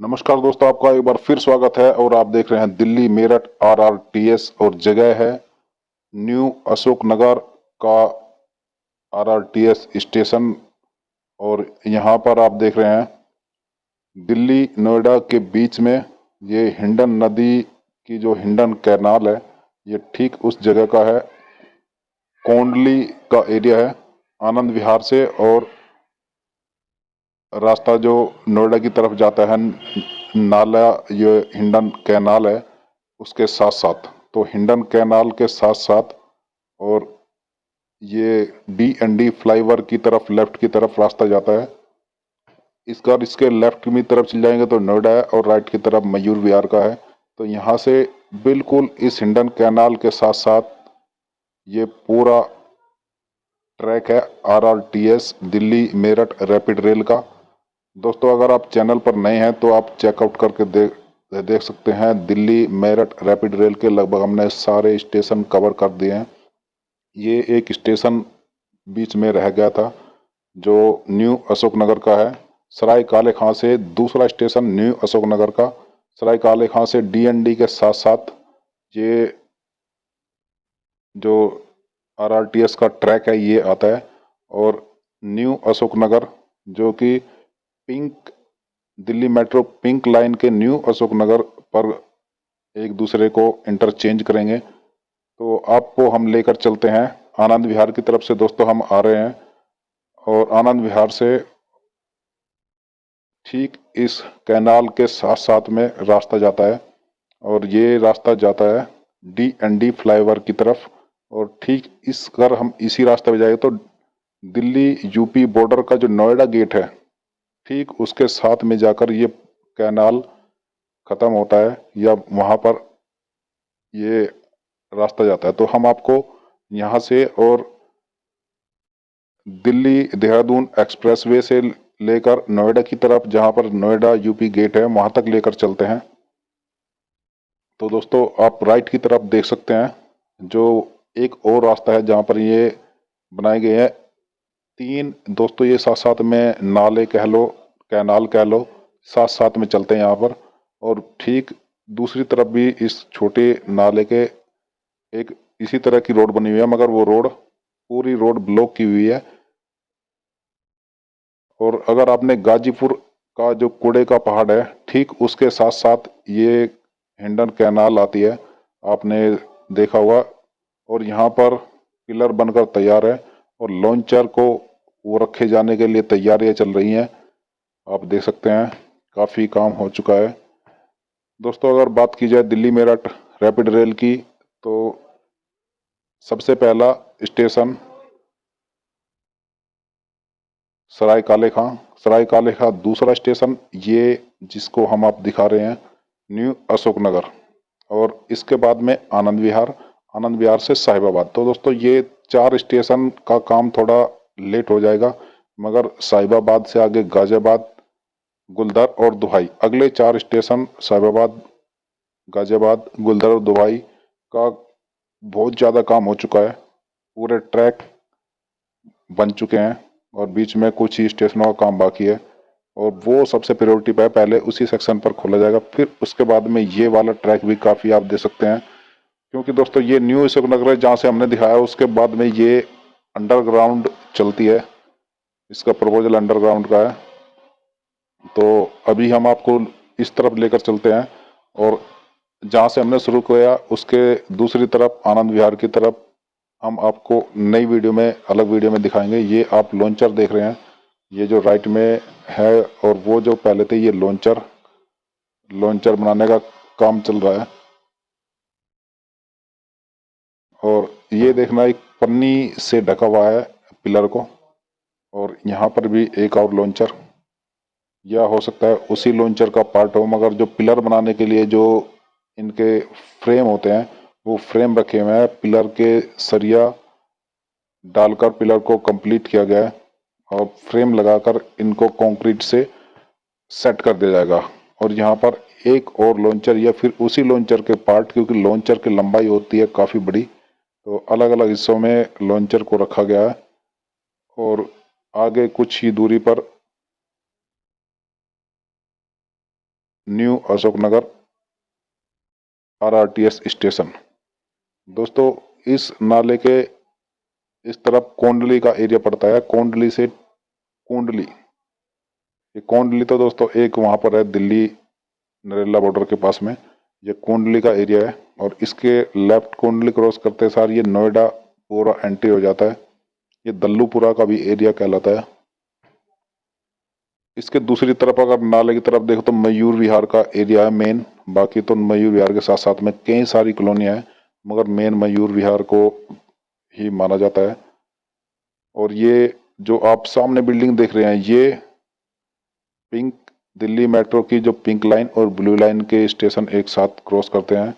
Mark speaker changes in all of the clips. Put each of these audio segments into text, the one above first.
Speaker 1: नमस्कार दोस्तों, आपका एक बार फिर स्वागत है और आप देख रहे हैं दिल्ली मेरठ आरआरटीएस और जगह है न्यू अशोक नगर का आरआरटीएस स्टेशन। और यहाँ पर आप देख रहे हैं दिल्ली नोएडा के बीच में ये हिंडन नदी की जो हिंडन कैनाल है, ये ठीक उस जगह का है। कोंडली का एरिया है आनंद विहार से, और रास्ता जो नोएडा की तरफ जाता है, नाला ये हिंडन कैनाल है उसके साथ साथ। तो हिंडन कैनाल के साथ साथ और ये D&D फ्लाईओवर की तरफ लेफ्ट की तरफ रास्ता जाता है। इसके लेफ्ट की तरफ चल जाएंगे तो नोएडा है, और राइट की तरफ मयूर विहार का है। तो यहाँ से बिल्कुल इस हिंडन कैनाल के साथ साथ ये पूरा ट्रैक है RRTS Delhi Meerut rapid rail का। दोस्तों, अगर आप चैनल पर नए हैं तो आप चेकआउट करके देख सकते हैं। दिल्ली मेरठ रैपिड रेल के लगभग हमने सारे स्टेशन कवर कर दिए हैं। ये एक स्टेशन बीच में रह गया था जो न्यू अशोक नगर का है। सराय काले खां से दूसरा स्टेशन न्यू अशोक नगर का। सराय काले खां से D&D के साथ साथ ये जो आरआरटीएस का ट्रैक है ये आता है। और न्यू अशोक नगर जो कि pink Delhi metro pink line के न्यू अशोक नगर पर एक दूसरे को इंटरचेंज करेंगे। तो आपको हम लेकर चलते हैं आनंद विहार की तरफ से। दोस्तों, हम आ रहे हैं और आनंद विहार से ठीक इस कैनाल के साथ साथ में रास्ता जाता है, और ये रास्ता जाता है D&D फ्लाईओवर की तरफ। और ठीक इस अगर हम इसी रास्ते पे जाएंगे तो दिल्ली यूपी बॉर्डर का जो नोएडा गेट है, ठीक उसके साथ में जाकर ये कैनाल खत्म होता है, या वहां पर ये रास्ता जाता है। तो हम आपको यहाँ से और दिल्ली देहरादून एक्सप्रेसवे से लेकर नोएडा की तरफ, जहां पर नोएडा यूपी गेट है, वहां तक लेकर चलते हैं। तो दोस्तों, आप राइट की तरफ देख सकते हैं जो एक और रास्ता है जहां पर ये बनाए गए हैं तीन। दोस्तों, ये साथ साथ में नाले कह लो, कैनाल कह लो, साथ साथ में चलते हैं यहाँ पर। और ठीक दूसरी तरफ भी इस छोटे नाले के एक इसी तरह की रोड बनी हुई है, मगर वो रोड पूरी रोड ब्लॉक की हुई है। और अगर आपने गाजीपुर का जो कूड़े का पहाड़ है, ठीक उसके साथ साथ ये हिंडन कैनाल आती है, आपने देखा होगा। और यहाँ पर पिलर बनकर तैयार है और लॉन्चर को वो रखे जाने के लिए तैयारियां चल रही हैं। आप देख सकते हैं काफ़ी काम हो चुका है। दोस्तों, अगर बात की जाए दिल्ली मेरठ रैपिड रेल की, तो सबसे पहला स्टेशन सराय काले खां। सराय काले खां दूसरा स्टेशन, ये जिसको हम आप दिखा रहे हैं न्यू अशोक नगर। और इसके बाद में आनंद विहार, आनंद विहार से साहिबाबाद। तो दोस्तों, ये 4 स्टेशन का काम थोड़ा लेट हो जाएगा, मगर साहिबाबाद से आगे गाजियाबाद, गुलदर और दुहाई, अगले 4 स्टेशन साहिबाबाद, गाजियाबाद, गुलदर और दुहाई का बहुत ज़्यादा काम हो चुका है। पूरे ट्रैक बन चुके हैं और बीच में कुछ ही स्टेशनों का काम बाकी है, और वो सबसे प्रायोरिटी पे है। पहले उसी सेक्शन पर खोला जाएगा, फिर उसके बाद में ये वाला ट्रैक भी काफ़ी आप दे सकते हैं। क्योंकि दोस्तों, ये न्यू अशोक नगर जहाँ से हमने दिखाया, उसके बाद में ये अंडरग्राउंड चलती है। इसका प्रपोजल अंडरग्राउंड का है। तो अभी हम आपको इस तरफ लेकर चलते हैं, और जहाँ से हमने शुरू किया उसके दूसरी तरफ आनंद विहार की तरफ हम आपको नई वीडियो में, अलग वीडियो में दिखाएंगे। ये आप लॉन्चर देख रहे हैं, ये जो राइट में है, और वो जो पहले थे, ये लॉन्चर बनाने का काम चल रहा है। और ये देखना, एक पन्नी से ढका हुआ है पिलर को, और यहाँ पर भी एक और लॉन्चर, या हो सकता है उसी लॉन्चर का पार्ट हो, मगर जो पिलर बनाने के लिए जो इनके फ्रेम होते हैं, वो फ्रेम रखे हुए हैं। पिलर के सरिया डालकर पिलर को कंप्लीट किया गया है, और फ्रेम लगाकर इनको कंक्रीट से सेट कर दिया जाएगा। और यहाँ पर एक और लॉन्चर, या फिर उसी लॉन्चर के पार्ट, क्योंकि लॉन्चर की लंबाई होती है काफ़ी बड़ी, तो अलग अलग हिस्सों में लॉन्चर को रखा गया है। और आगे कुछ ही दूरी पर न्यू अशोकनगर RRTS स्टेशन। दोस्तों इस नाले के इस तरफ कोंडली का एरिया पड़ता है, कोंडली से कुंडली। ये कोंडली तो दोस्तों एक वहां पर है दिल्ली नरेला बॉर्डर के पास में, ये कुंडली का एरिया है। और इसके लेफ्ट कुंडली क्रॉस करते सार ये नोएडा पूरा एंट्री हो जाता है। ये दल्लूपुरा का भी एरिया कहलाता है। इसके दूसरी तरफ अगर नाले की तरफ देखो तो मयूर विहार का एरिया है मेन। बाकी तो मयूर विहार के साथ साथ में कई सारी कॉलोनियां हैं, मगर मेन मयूर विहार को ही माना जाता है। और ये जो आप सामने बिल्डिंग देख रहे हैं, ये पिंक दिल्ली मेट्रो की जो पिंक लाइन और ब्लू लाइन के स्टेशन एक साथ क्रॉस करते हैं।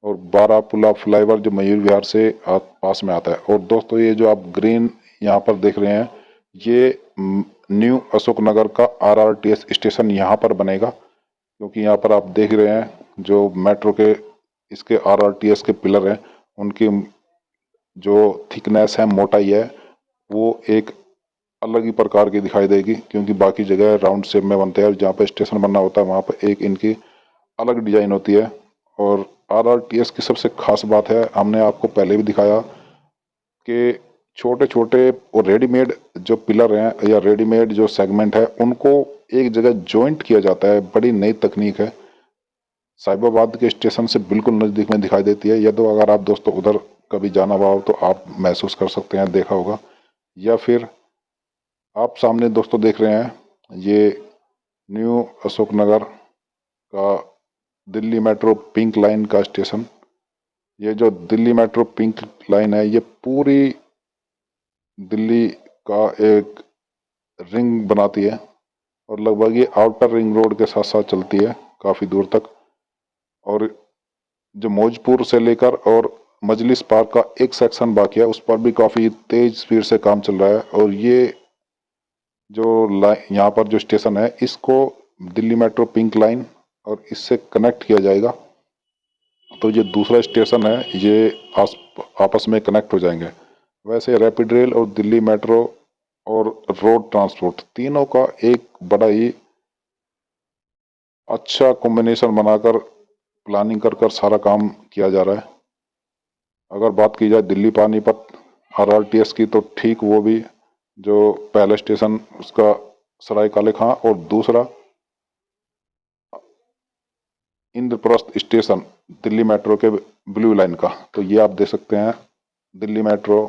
Speaker 1: और बारापुला फ्लाईओवर जो मयूर विहार से पास में आता है। और दोस्तों ये जो आप ग्रीन यहाँ पर देख रहे हैं, ये न्यू अशोकनगर का RRTS स्टेशन यहाँ पर बनेगा। क्योंकि यहाँ पर आप देख रहे हैं जो मेट्रो के इसके RRTS के पिलर हैं, उनकी जो थिकनेस है, मोटाई है, वो एक अलग ही प्रकार की दिखाई देगी। क्योंकि बाकी जगह राउंड शेप में बनते हैं, जहाँ पे स्टेशन बनना होता है वहाँ पर एक इनकी अलग डिजाइन होती है। और RRTS की सबसे खास बात है, हमने आपको पहले भी दिखाया कि छोटे छोटे और रेडीमेड जो पिलर हैं या रेडीमेड जो सेगमेंट है, उनको एक जगह जॉइंट किया जाता है। बड़ी नई तकनीक है, साहिबाबाद के स्टेशन से बिल्कुल नज़दीक में दिखाई देती है। या तो अगर आप दोस्तों उधर कभी जाना हुआ हो तो आप महसूस कर सकते हैं, देखा होगा। या फिर आप सामने दोस्तों देख रहे हैं, ये न्यू अशोकनगर का दिल्ली मेट्रो पिंक लाइन का स्टेशन। ये जो दिल्ली मेट्रो पिंक लाइन है, ये पूरी दिल्ली का एक रिंग बनाती है। और लगभग ये आउटर रिंग रोड के साथ साथ चलती है काफ़ी दूर तक। और जो मौजपुर से लेकर और मजलिस पार्क का एक सेक्शन बाकी है, उस पर भी काफ़ी तेज स्पीड से काम चल रहा है। और ये जो लाइन यहाँ पर जो स्टेशन है, इसको दिल्ली मेट्रो पिंक लाइन और इससे कनेक्ट किया जाएगा। तो ये दूसरा स्टेशन है, ये आपस में कनेक्ट हो जाएंगे। वैसे रैपिड रेल और दिल्ली मेट्रो और रोड ट्रांसपोर्ट तीनों का एक बड़ा ही अच्छा कॉम्बिनेशन बनाकर प्लानिंग कर कर सारा काम किया जा रहा है। अगर बात की जाए दिल्ली पानीपत RRTS की, तो ठीक वो भी जो पहला स्टेशन उसका सराय काले खां और दूसरा इंद्रप्रस्थ स्टेशन दिल्ली मेट्रो के ब्लू लाइन का। तो ये आप देख सकते हैं, Delhi metro,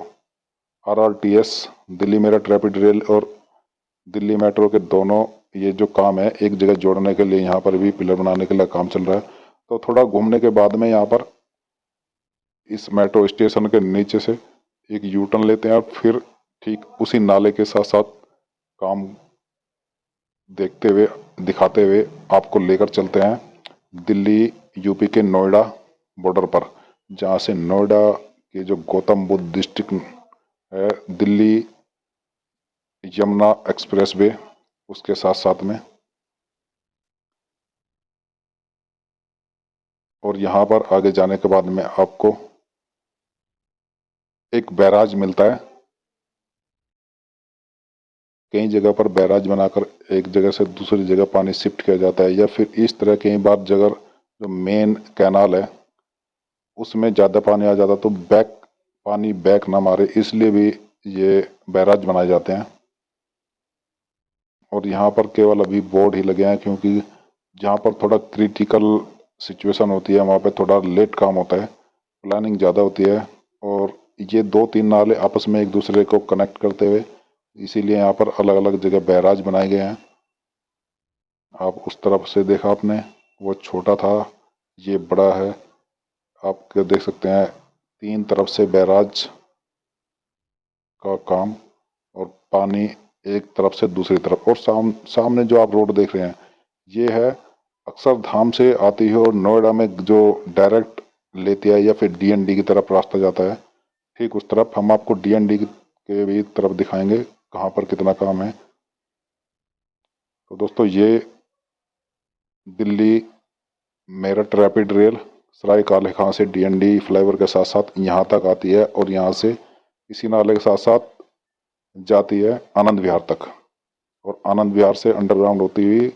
Speaker 1: RRTS, Delhi Meerut rapid rail और दिल्ली मेट्रो के दोनों ये जो काम है एक जगह जोड़ने के लिए, यहाँ पर भी पिलर बनाने के लिए काम चल रहा है। तो थोड़ा घूमने के बाद में यहाँ पर इस मेट्रो स्टेशन के नीचे से एक यू टर्न लेते हैं और फिर ठीक उसी नाले के साथ साथ काम देखते हुए दिखाते हुए आपको लेकर चलते हैं दिल्ली यूपी के नोएडा बॉर्डर पर, जहाँ से नोएडा के जो गौतम बुद्ध डिस्ट्रिक्ट है, दिल्ली यमुना एक्सप्रेस वे उसके साथ साथ में। और यहाँ पर आगे जाने के बाद में आपको एक बैराज मिलता है। कई जगह पर बैराज बनाकर एक जगह से दूसरी जगह पानी शिफ्ट किया जाता है। या फिर इस तरह कई बार जगह जो मेन कैनाल है उसमें ज़्यादा पानी आ जाता तो पानी बैक ना मारे, इसलिए भी ये बैराज बनाए जाते हैं। और यहाँ पर केवल अभी बोर्ड ही लगे हैं, क्योंकि जहाँ पर थोड़ा क्रिटिकल सिचुएशन होती है वहाँ पे थोड़ा लेट काम होता है, प्लानिंग ज़्यादा होती है। और ये दो तीन नाले आपस में एक दूसरे को कनेक्ट करते हुए, इसीलिए यहाँ पर अलग अलग जगह बैराज बनाए गए हैं। आप उस तरफ से देखा आपने, वो छोटा था, ये बड़ा है। आप देख सकते हैं तीन तरफ से बैराज का काम, और पानी एक तरफ से दूसरी तरफ। और सामने जो आप रोड देख रहे हैं, ये है अक्षरधाम से आती है और नोएडा में जो डायरेक्ट लेती है या फिर DND की तरफ रास्ता जाता है। ठीक उस तरफ हम आपको DND के भी तरफ दिखाएंगे कहाँ पर कितना काम है। तो दोस्तों ये दिल्ली मेरठ रैपिड रेल सराय काले खां से DND फ्लाईओवर के साथ साथ यहाँ तक आती है, और यहाँ से इसी नाले के साथ साथ जाती है आनंद विहार तक। और आनंद विहार से अंडरग्राउंड होती हुई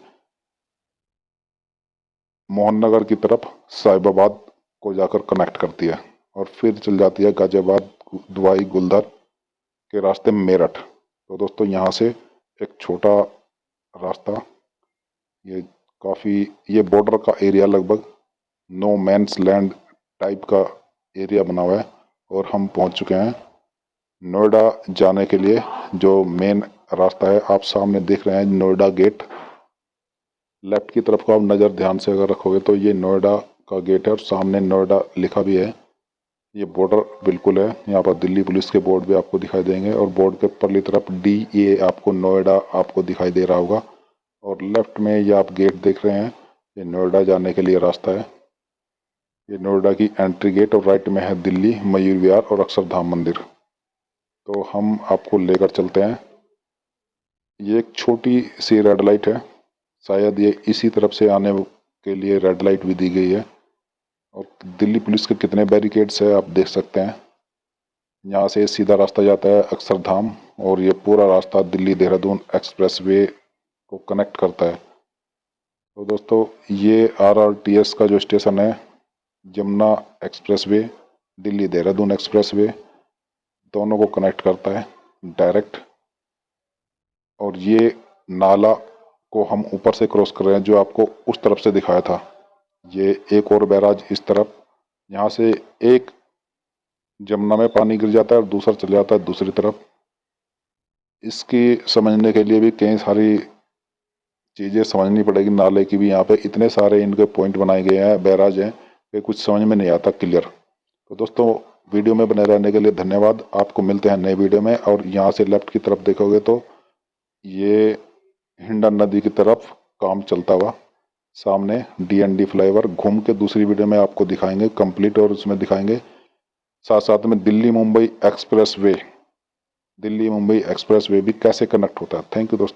Speaker 1: मोहननगर की तरफ साहिबाबाद को जाकर कनेक्ट करती है और फिर चल जाती है गाजियाबाद, दुबई, गुलदर के रास्ते मेरठ। तो दोस्तों यहाँ से एक छोटा रास्ता, ये काफ़ी, ये बॉर्डर का एरिया लगभग नो मैंस लैंड टाइप का एरिया बना हुआ है और हम पहुंच चुके हैं नोएडा जाने के लिए। जो मेन रास्ता है आप सामने देख रहे हैं, नोएडा गेट। लेफ्ट की तरफ को आप नज़र ध्यान से अगर रखोगे तो ये नोएडा का गेट है और सामने नोएडा लिखा भी है। ये बॉर्डर बिल्कुल है, यहाँ पर दिल्ली पुलिस के बोर्ड भी आपको दिखाई देंगे और बोर्ड के परली तरफ DA आपको नोएडा आपको दिखाई दे रहा होगा। और लेफ्ट में ये आप गेट देख रहे हैं, ये नोएडा जाने के लिए रास्ता है। ये नोएडा की एंट्री गेट और राइट में है दिल्ली, मयूर विहार और अक्षरधाम मंदिर। तो हम आपको लेकर चलते हैं। ये एक छोटी सी रेड लाइट है, शायद ये इसी तरफ से आने के लिए रेड लाइट भी दी गई है। और दिल्ली पुलिस के कितने बैरिकेड्स है आप देख सकते हैं। यहाँ से सीधा रास्ता जाता है अक्षरधाम और ये पूरा रास्ता दिल्ली देहरादून एक्सप्रेसवे को कनेक्ट करता है। तो दोस्तों ये RRTS का जो स्टेशन है, जमुना एक्सप्रेसवे, दिल्ली देहरादून एक्सप्रेसवे, दोनों को कनेक्ट करता है डायरेक्ट। और ये नाला को हम ऊपर से क्रॉस कर रहे हैं जो आपको उस तरफ से दिखाया था। ये एक और बैराज इस तरफ, यहाँ से एक जमुना में पानी गिर जाता है और दूसरा चले जाता है दूसरी तरफ। इसकी समझने के लिए भी कई सारी चीज़ें समझनी पड़ेगी। नाले की भी यहाँ पे इतने सारे इनके पॉइंट बनाए गए हैं, बैराज हैं, कि कुछ समझ में नहीं आता क्लियर। तो दोस्तों वीडियो में बने रहने के लिए धन्यवाद। आपको मिलते हैं नए वीडियो में। और यहाँ से लेफ्ट की तरफ देखोगे तो ये हिंडन नदी की तरफ काम चलता हुआ सामने DND फ्लाईओवर घूम के दूसरी वीडियो में आपको दिखाएंगे कंप्लीट, और उसमें दिखाएंगे साथ साथ में दिल्ली मुंबई एक्सप्रेसवे भी कैसे कनेक्ट होता है। थैंक यू दोस्तों।